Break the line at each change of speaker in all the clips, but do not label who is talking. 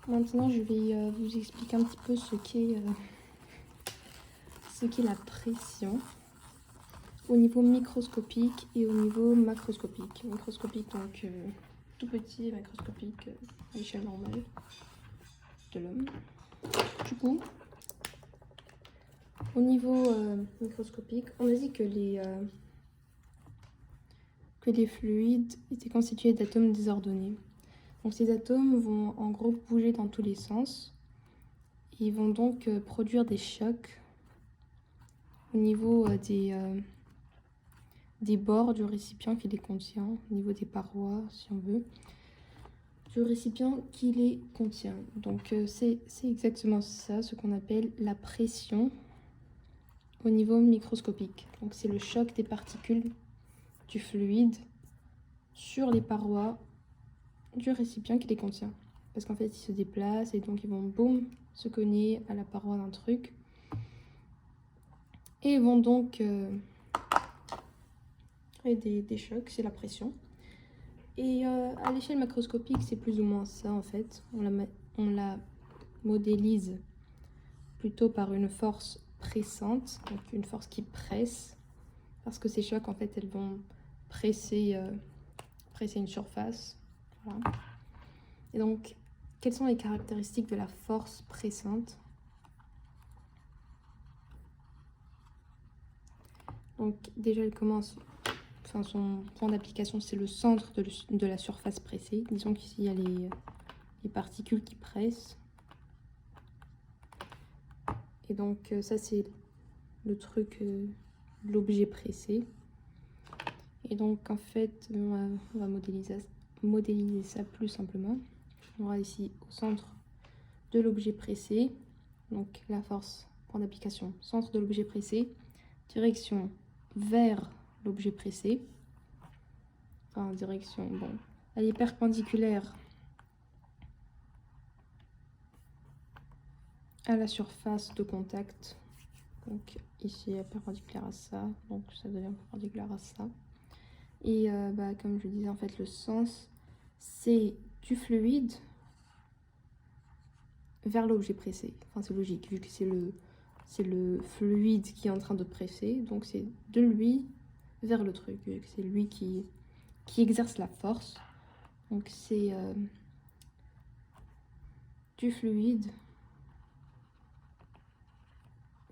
Maintenant, je vais vous expliquer un petit peu ce qu'est la pression au niveau microscopique et au niveau macroscopique. Microscopique, donc tout petit, et macroscopique à l'échelle normale de l'homme. Du coup, au niveau microscopique, on a dit que les fluides étaient constitués d'atomes désordonnés. Donc ces atomes vont en gros bouger dans tous les sens. Ils vont donc produire des chocs au niveau des bords du récipient qui les contient, au niveau des parois, si on veut, du récipient qui les contient. Donc c'est exactement ça, ce qu'on appelle la pression au niveau microscopique. Donc c'est le choc des particules du fluide sur les parois du récipient qui les contient. Parce qu'en fait, ils se déplacent et donc ils vont, boum, se cogner à la paroi d'un truc. Et ils vont donc créer des chocs, c'est la pression. Et à l'échelle macroscopique, c'est plus ou moins ça en fait. On la modélise plutôt par une force pressante, donc une force qui presse. Parce que ces chocs, en fait, elles vont presser une surface. Voilà. Et donc, quelles sont les caractéristiques de la force pressante? Donc déjà, elle commence, enfin son point d'application, c'est le centre de la surface pressée. Disons qu'ici, il y a les particules qui pressent. Et donc ça, c'est le truc, l'objet pressé. Et donc en fait, on va modéliser ça plus simplement. On aura ici au centre de l'objet pressé, donc la force, point d'application, centre de l'objet pressé, direction vers l'objet pressé, enfin direction, bon, elle est perpendiculaire à la surface de contact, donc ici elle est perpendiculaire à ça, donc ça devient perpendiculaire à ça. Et comme je disais, en fait, le sens, c'est du fluide vers l'objet pressé. Enfin, c'est logique, vu que c'est le fluide qui est en train de presser, donc c'est de lui vers le truc, vu que c'est lui qui exerce la force. Donc c'est du fluide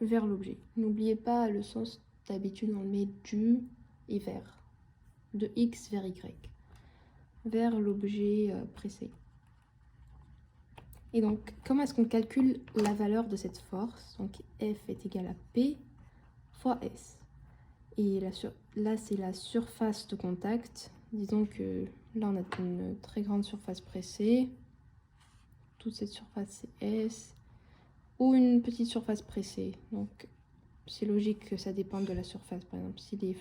vers l'objet. N'oubliez pas le sens, d'habitude on le met du et vers, de X vers Y, vers l'objet pressé. Et donc, comment est-ce qu'on calcule la valeur de cette force? Donc, F est égal à P fois S. Et là, c'est la surface de contact. Disons que là, on a une très grande surface pressée. Toute cette surface, c'est S. Ou une petite surface pressée. Donc, c'est logique que ça dépende de la surface. Par exemple, si le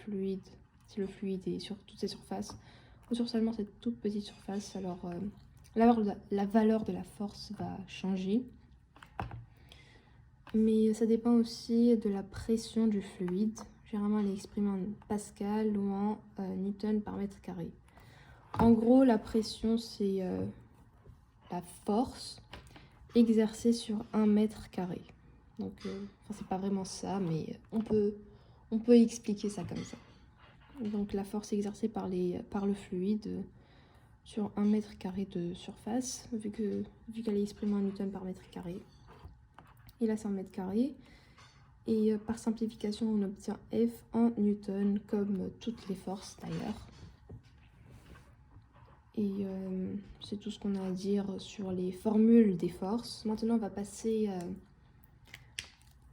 fluide est sur toutes ces surfaces, ou sur seulement cette toute petite surface, alors la valeur de la force va changer. Mais ça dépend aussi de la pression du fluide. Généralement, elle est exprimée en pascal ou en newton par mètre carré. En gros, la pression, c'est la force exercée sur 1 mètre carré. Donc, c'est pas vraiment ça, mais on peut expliquer ça comme ça. Donc, la force exercée par le fluide sur 1 mètre carré de surface, vu qu'elle est exprimée en newton par mètre carré. Et là, c'est en mètre carré. Et par simplification, on obtient F en newton, comme toutes les forces d'ailleurs. Et c'est tout ce qu'on a à dire sur les formules des forces. Maintenant, on va passer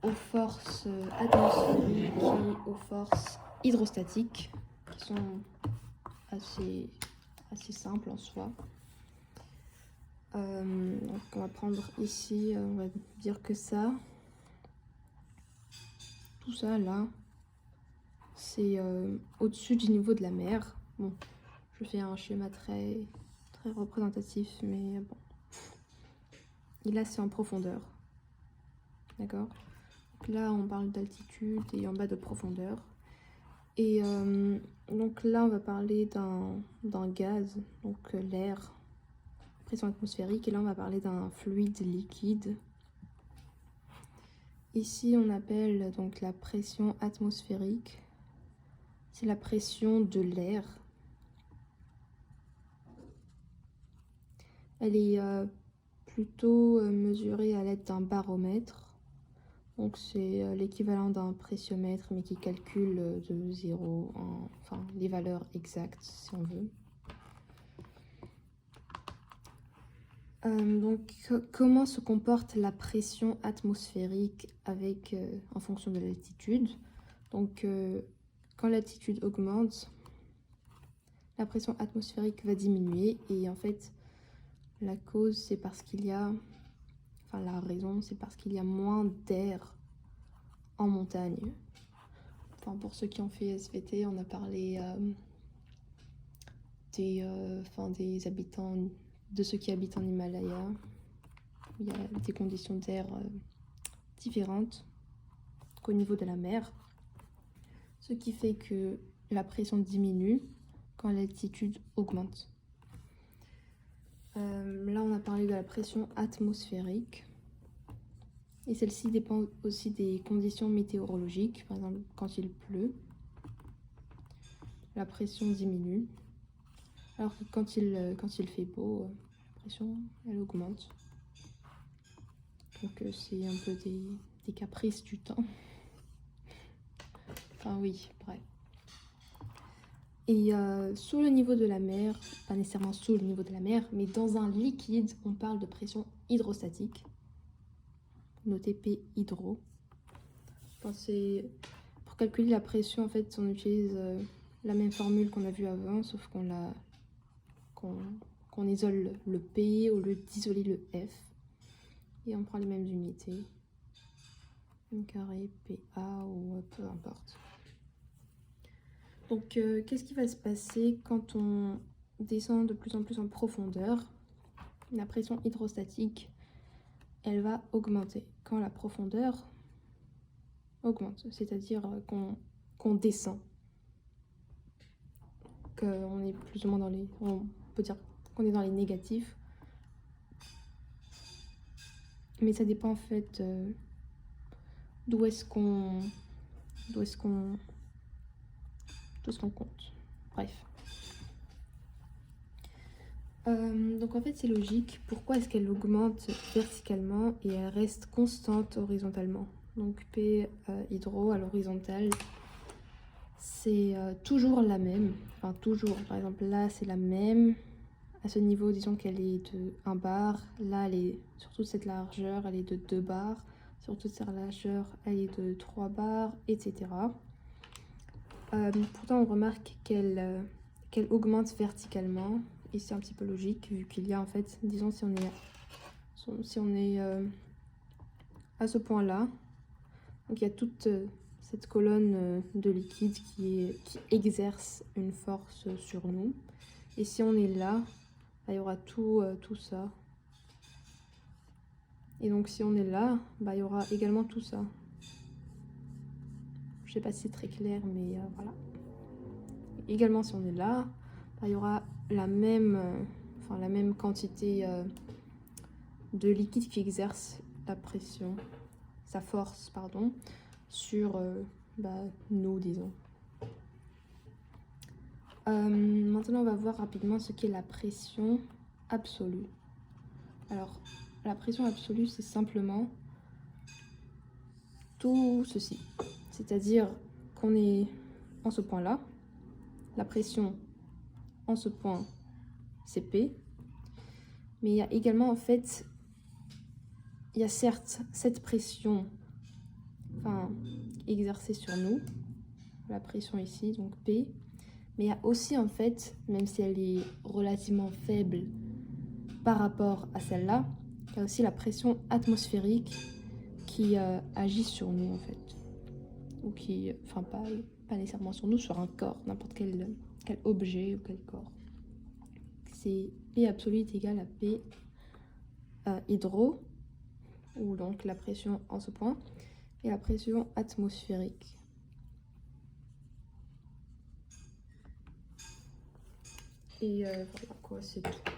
aux forces atmosphériques et aux forces hydrostatiques, qui sont assez simples en soi. Donc on va prendre ici, on va dire que ça, tout ça là, c'est au-dessus du niveau de la mer. Bon, je fais un schéma très représentatif, mais bon. Et là, c'est en profondeur. D'accord? Donc là, on parle d'altitude et en bas de profondeur. Et donc là, on va parler d'un gaz, donc l'air pression atmosphérique. Et là, on va parler d'un fluide liquide. Ici, on appelle donc la pression atmosphérique. C'est la pression de l'air. Elle est plutôt mesurée à l'aide d'un baromètre. Donc c'est l'équivalent d'un pressiomètre, mais qui calcule de 0, enfin les valeurs exactes si on veut. Donc comment se comporte la pression atmosphérique en fonction de l'altitude? Donc quand l'altitude augmente, la pression atmosphérique va diminuer, et en fait la cause c'est parce qu'il y a, enfin la raison c'est parce qu'il y a moins d'air en montagne. Enfin, pour ceux qui ont fait SVT, on a parlé des habitants, de ceux qui habitent en Himalaya. Il y a des conditions d'air différentes qu'au niveau de la mer, ce qui fait que la pression diminue quand l'altitude augmente. Là, on a parlé de la pression atmosphérique. Et celle-ci dépend aussi des conditions météorologiques. Par exemple, quand il pleut, la pression diminue. Alors que quand il fait beau, la pression, elle augmente. Donc c'est un peu des caprices du temps. Enfin oui, bref. Et sous le niveau de la mer, pas nécessairement sous le niveau de la mer, mais dans un liquide, on parle de pression hydrostatique. Notez P hydro. Enfin, pour calculer la pression, en fait, on utilise la même formule qu'on a vue avant, sauf qu'on isole le P au lieu d'isoler le F. Et on prend les mêmes unités. M carré, PA ou peu importe. Donc, qu'est-ce qui va se passer quand on descend de plus en plus en profondeur? La pression hydrostatique, elle va augmenter quand la profondeur augmente, c'est-à-dire qu'on descend, qu'on est plus ou moins on peut dire qu'on est dans les négatifs, mais ça dépend en fait d'où est-ce qu'on compte. Bref. Donc en fait c'est logique. Pourquoi est-ce qu'elle augmente verticalement et elle reste constante horizontalement? Donc P hydro à l'horizontale, c'est toujours la même. Enfin toujours, par exemple là c'est la même. À ce niveau, disons qu'elle est de 1 bar. Là elle est, sur toute cette largeur, elle est de 2 bars. Sur toute cette largeur, elle est de 3 bars, etc. Pourtant on remarque qu'elle augmente verticalement. Et c'est un petit peu logique, vu qu'il y a en fait, disons si on est à ce point-là, donc il y a toute cette colonne de liquide qui exerce une force sur nous. Et si on est là, bah, il y aura tout ça. Et donc si on est là, bah, il y aura également tout ça. Je sais pas si c'est très clair, mais voilà. Également si on est là, bah, il y aura la même quantité de liquide qui exerce la pression, sa force, pardon, sur nous, disons. Maintenant, on va voir rapidement ce qu'est la pression absolue. Alors, la pression absolue, c'est simplement tout ceci. C'est-à-dire qu'on est en ce point-là, la pression en ce point, c'est P, mais il y a également, en fait, il y a certes cette pression exercée sur nous, la pression ici, donc P, mais il y a aussi en fait, même si elle est relativement faible par rapport à celle-là, il y a aussi la pression atmosphérique qui agit sur nous en fait, ou qui, pas nécessairement sur nous, sur un corps, n'importe quel objet ou quel corps. C'est P absolu est égal à P hydro, ou donc la pression en ce point, et la pression atmosphérique. Et voilà quoi, c'est tout.